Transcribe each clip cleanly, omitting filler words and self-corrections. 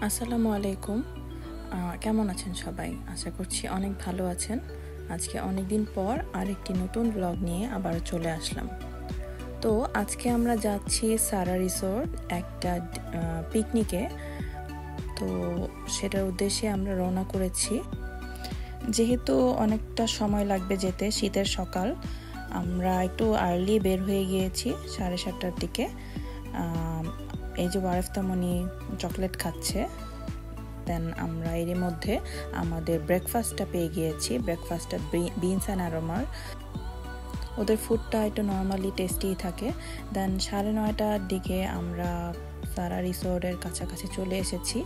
আসসালামু আলাইকুম। কেমন আছেন সবাই? আশা করছি অনেক ভালো আছেন। আজকে অনেক দিন পর আরেকটি নতুন ব্লগ নিয়ে আবার চলে আসলাম। তো আজকে আমরা যাচ্ছি সারা রিসোর্ট একটা পিকনিকে। তো সেটার উদ্দেশ্যে আমরা রওনা করেছি। যেহেতু অনেকটা সময় লাগবে যেতে, শীতের সকাল, আমরা একটু আর্লি বের হয়ে গিয়েছি 7:30টার দিকে। এই যে ওয়ারেফতামনি চকলেট খাচ্ছে। দেন আমরা এর মধ্যে আমাদের ব্রেকফাস্টটা পেয়ে গিয়েছি। ব্রেকফাস্টটা বিনস অ্যান্ড অ্যারোমার। ওদের ফুডটা একটু নর্মালি টেস্টি থাকে। দেন 9:30টার দিকে আমরা সারা রিসোর্টের কাছাকাছি চলে এসেছি।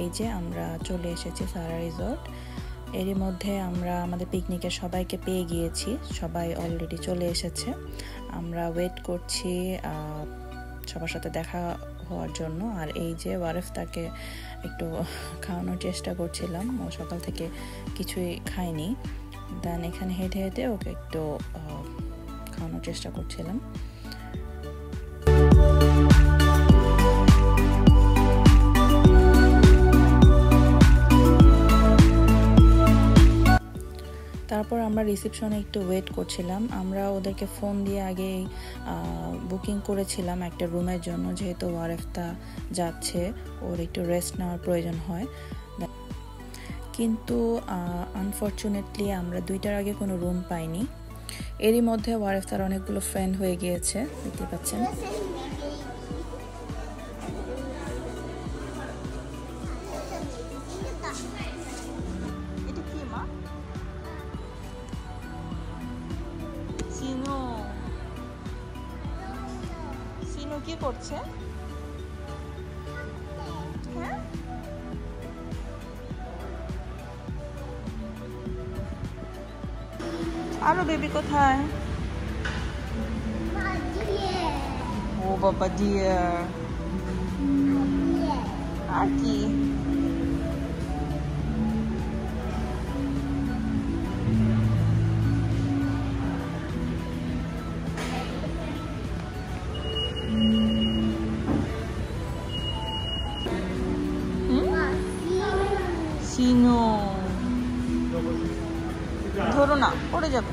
এই যে আমরা চলে এসেছি সারা রিসোর্ট। এরই মধ্যে আমরা আমাদের পিকনিকের সবাইকে পেয়ে গিয়েছি। সবাই অলরেডি চলে এসেছে। আমরা ওয়েট করছি সবার সাথে দেখা হওয়ার জন্য। আর এই যে ওয়ারেফ তাকে একটু খাওয়ানোর চেষ্টা করছিলাম, ও সকাল থেকে কিছুই খায়নি। দেন এখানে হেঁটে হেঁটে ওকে একটু খাওয়ানোর চেষ্টা করছিলাম। তারপর আমরা রিসেপশনে একটু ওয়েট করছিলাম। আমরা ওদেরকে ফোন দিয়ে আগেই বুকিং করেছিলাম একটা রুমের জন্য, যেহেতু ওয়ারেফতা যাচ্ছে, ওর একটু রেস্ট নেওয়ার প্রয়োজন হয়। কিন্তু আনফর্চুনেটলি আমরা 2টার আগে কোনো রুম পাইনি। এরই মধ্যে ওয়ারেফতার অনেকগুলো ফ্রেন্ড হয়ে গিয়েছে, দেখতে পাচ্ছেন। কি করছে? হ্যাঁ, আরো বেবি কোথায়? ও বাবা ডিয়ার। আর কি? সিনো, ধরো না, পড়ে যাবে।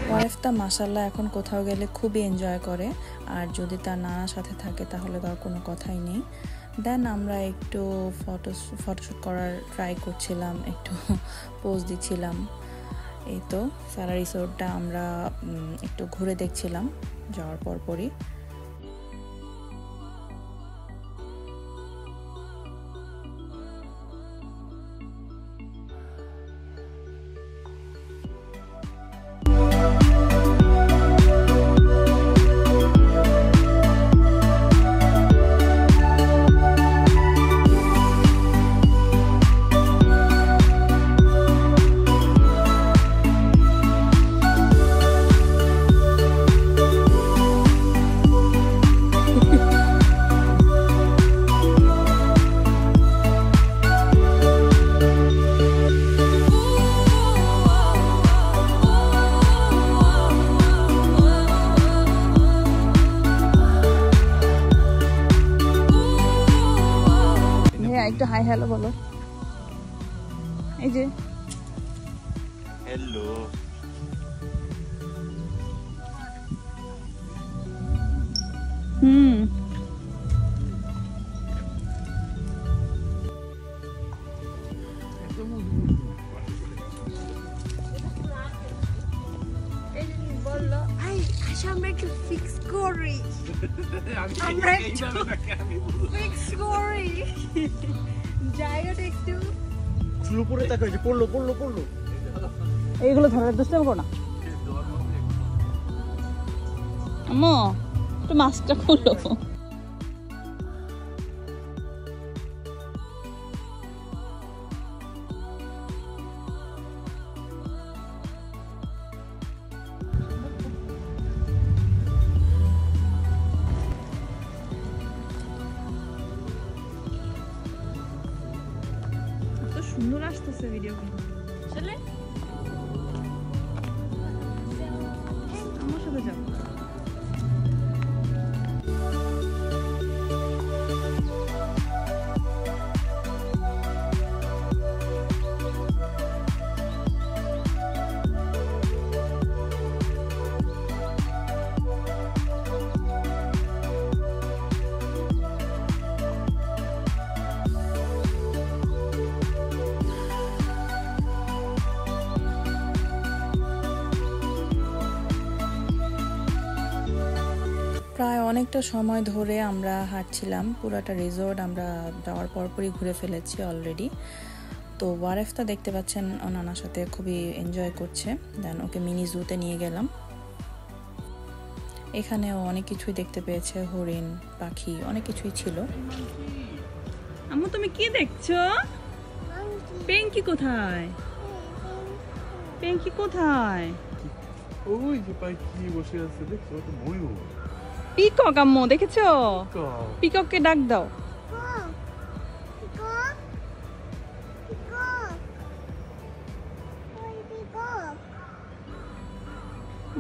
ওয়ারেফতা মাশাআল্লাহ এখন কোথাও গেলে খুবই এনজয় করে। আর যদি তার নানার সাথে থাকে তাহলে তার কোনো কথাই নেই। দেন আমরা একটু ফটোশ্যুট করার ট্রাই করছিলাম, একটু পোজ দিচ্ছিলাম। এই তো সারা রিসোর্টটা আমরা একটু ঘুরে দেখছিলাম যাওয়ার পরপরই। একটু হাই হ্যালো বলো। এই যে হ্যালো। বললো আমরা একটু ফিক্স করি, আমরা একটু ফিক্স করি জায়গাটা একটু উপরে তাকে পড়লো। এইগুলো ধরার দুষ্টামি করো না আম্মু, একটু মাছটা খুলো। সুন্দর আসতেছে ভিডিও আসলে। অনেকটা সময় ধরে আমরা হাঁটছিলাম, পুরোটা রিসোর্ট আমরা যাওয়ার পরপরই ঘুরে ফেলেছি অলরেডি। তো ওয়ারেফতা দেখতে পাচ্ছেন ও নানার সাথে খুবই এনজয় করছে। দেন ওকে মিনি জুতে নিয়ে গেলাম। এখানেও অনেক কিছুই দেখতে পেয়েছে, হরিণ, পাখি, অনেক কিছুই ছিল। আম্মু তুমি কি দেখছো? পেঙ্কি কোথায়? পেঙ্কি কোথায়? ওই যে পাখি বসে আছে, দেখছো তো ময়ূর। পিকক আম্মু দেখেছো? পিকককে ডাক দাও।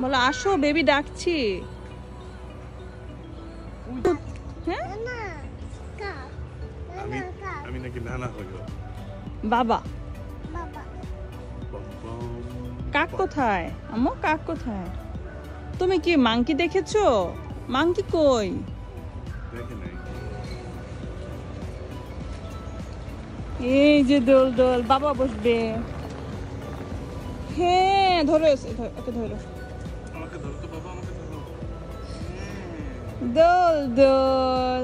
বলো আসো, বেবি ডাকছি। হ্যাঁ আমি নাকি নানা হইল। বাবা কাক কোথায়? আম্মু কাক কোথায়? তুমি কি মাংকি দেখেছো? মাংকি কই? দেখে নাই। এই যে দোল দোল, বাবা বসবে। হ্যাঁ ধরো, ওকে ধরো। আমাকে ধরো তো বাবা, আমাকে ধরো। দোল দোল,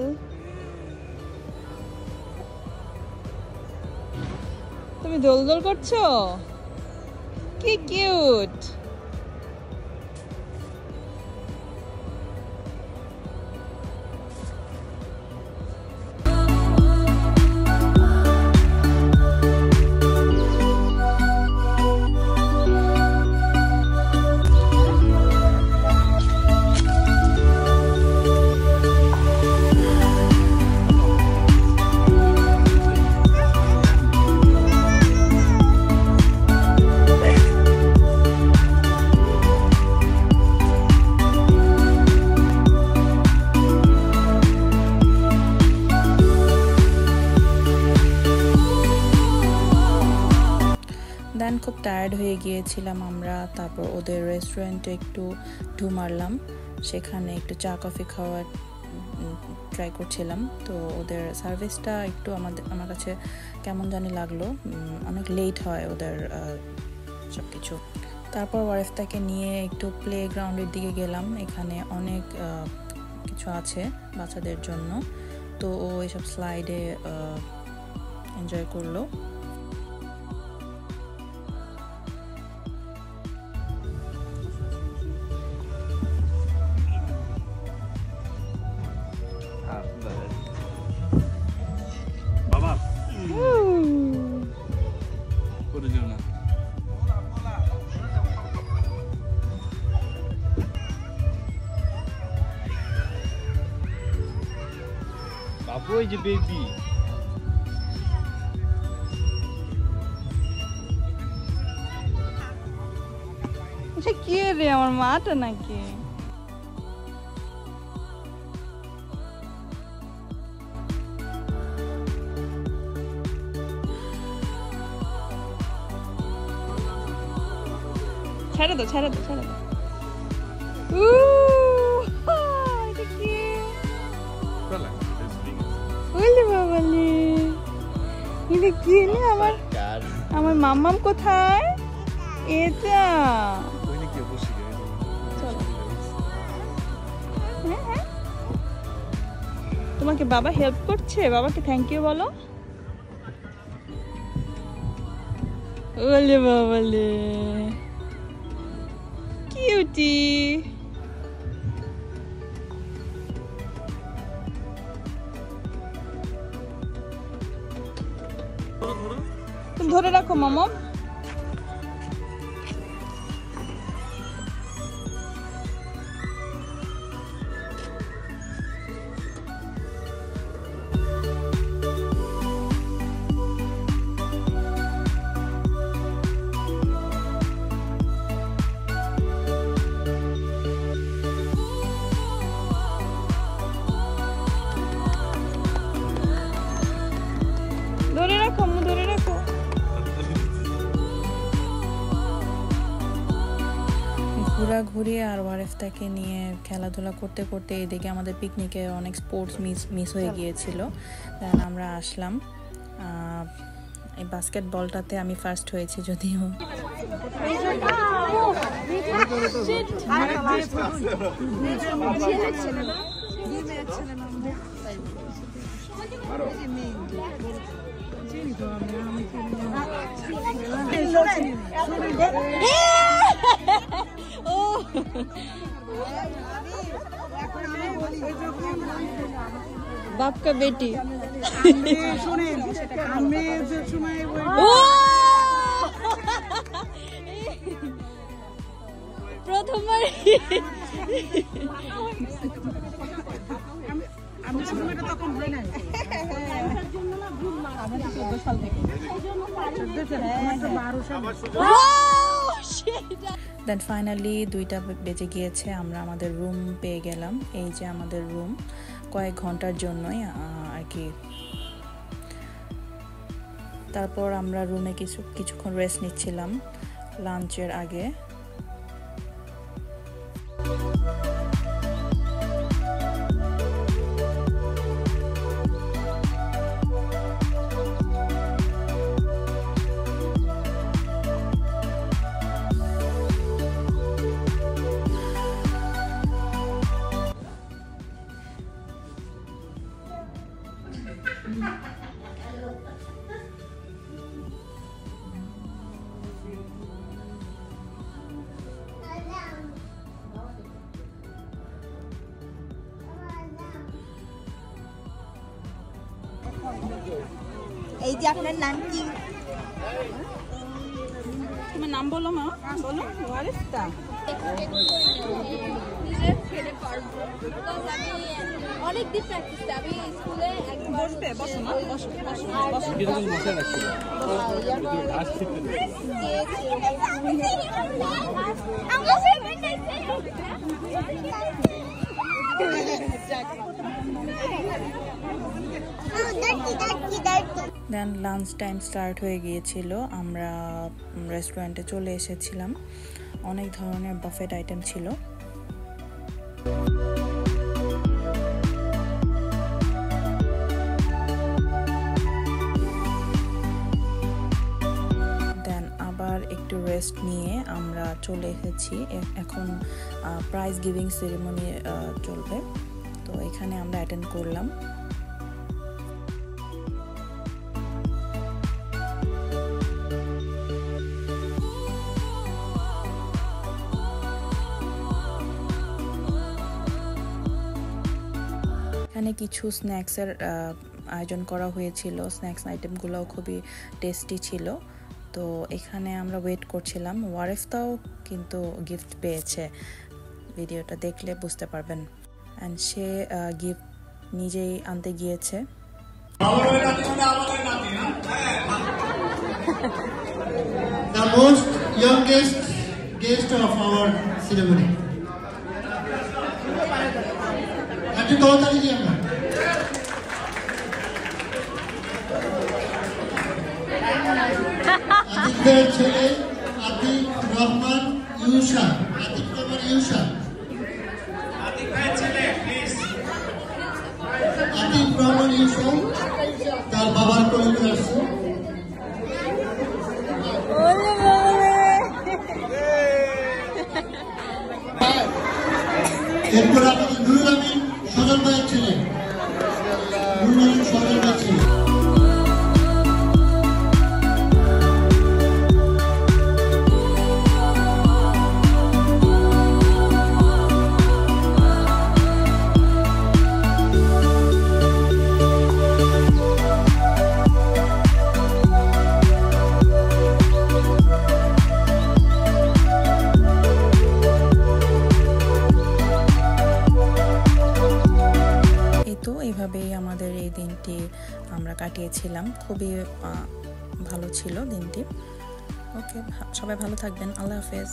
তুমি দোল দোল করছো? কি কিউট। দেন খুব টায়ার্ড হয়ে গিয়েছিলাম আমরা। তারপর ওদের রেস্টুরেন্টে একটু ঢু মারলাম, সেখানে একটু চা কফি খাওয়ার ট্রাই করছিলাম। তো ওদের সার্ভিসটা একটু আমার কাছে কেমন জানি লাগলো, অনেক লেট হয় ওদের সব কিছু। তারপর ওয়ারেফতাকে নিয়ে একটু প্লে গ্রাউন্ডের দিকে গেলাম, এখানে অনেক কিছু আছে বাচ্চাদের জন্য। তো ও এসব স্লাইডে এনজয় করলো। বাবা করে যাও না। বাবু এই যে বেবি। আচ্ছা কে রে, আমার মাটা নাকি? ছেড়ে দাও, ছেড়ে দাও, ছেড়ে দাও। এটা কি? ওলে বাবালে, এটা কি রে? আমার মাম্মাম কোথায়? এটা তোমাকে বাবা হেল্প করছে, বাবাকে থ্যাংক ইউ বলো। ওলে বাবালে কিউটি। তুমি ধরে রাখো মামা। ধরে রাখো আম্মু, ধরে রাখো। ঘোরাঘুরি আর ওয়ারেফতাকে নিয়ে খেলাধুলা করতে করতে এদিকে আমাদের পিকনিকে অনেক স্পোর্টস মিস হয়ে গিয়েছিল। দেন আমরা আসলাম, এই বাস্কেটবলটাতে আমি ফার্স্ট হয়েছি যদিও। बाप का बेटी প্রথমবার দেন ফাইনালি 2টা বেজে গিয়েছে, আমরা আমাদের রুম পেয়ে গেলাম। এই যে আমাদের রুম, কয়েক ঘন্টার জন্যই আর কি। তারপর আমরা রুমে কিছুক্ষণ রেস্ট নিচ্ছিলাম লাঞ্চের আগে। এই যে আপনার নাম কি? তোমার নাম বলো মা, বলো। ওয়ারিস্তা অনেকদিন প্র্যাকটিস, আমি স্কুলে বসবে, বসো মা, বসো বসো বসো। দেন লাঞ্চ টাইম স্টার্ট হয়ে গিয়েছিল, আমরা রেস্টুরেন্টে চলে এসেছিলাম। অনেক ধরনের বাফেট আইটেম ছিল। দেন আবার একটু রেস্ট নিয়ে আমরা চলে এসেছি। এখন প্রাইজ গিভিং সেরিমনি চলবে, তো এখানে আমরা অ্যাটেন্ড করলাম। এখানে কিছু স্ন্যাক্সের আয়োজন করা হয়েছিল, স্ন্যাক্স আইটেমগুলোও খুবই টেস্টি ছিল। তো এখানে আমরা ওয়েট করছিলাম। ওয়ারিফতাও কিন্তু গিফট পেয়েছে, ভিডিওটা দেখলে বুঝতে পারবেন। অ্যান্ড সে গিফট নিজেই আনতে গিয়েছে। The most youngest guest of our ceremony. একটু কৌতালি দিই আমরা। আতিফের ছেলে আতিক রহমান ইউসা। আতিক রহমান ইউসা, আতিক রহমান ইউসা তার বাবার কোলে আসছে। এরপর আমাদের নুরুল আমিন সজল ভাইয়ের ছেলে, নুরুল আমিন সজল ভাইয়ের ছেলে। এভাবেই আমাদের এই দিনটি আমরা কাটিয়েছিলাম। খুবই ভালো ছিল দিনটি। ওকে, সবাই ভালো থাকবেন। আল্লাহ হাফেজ।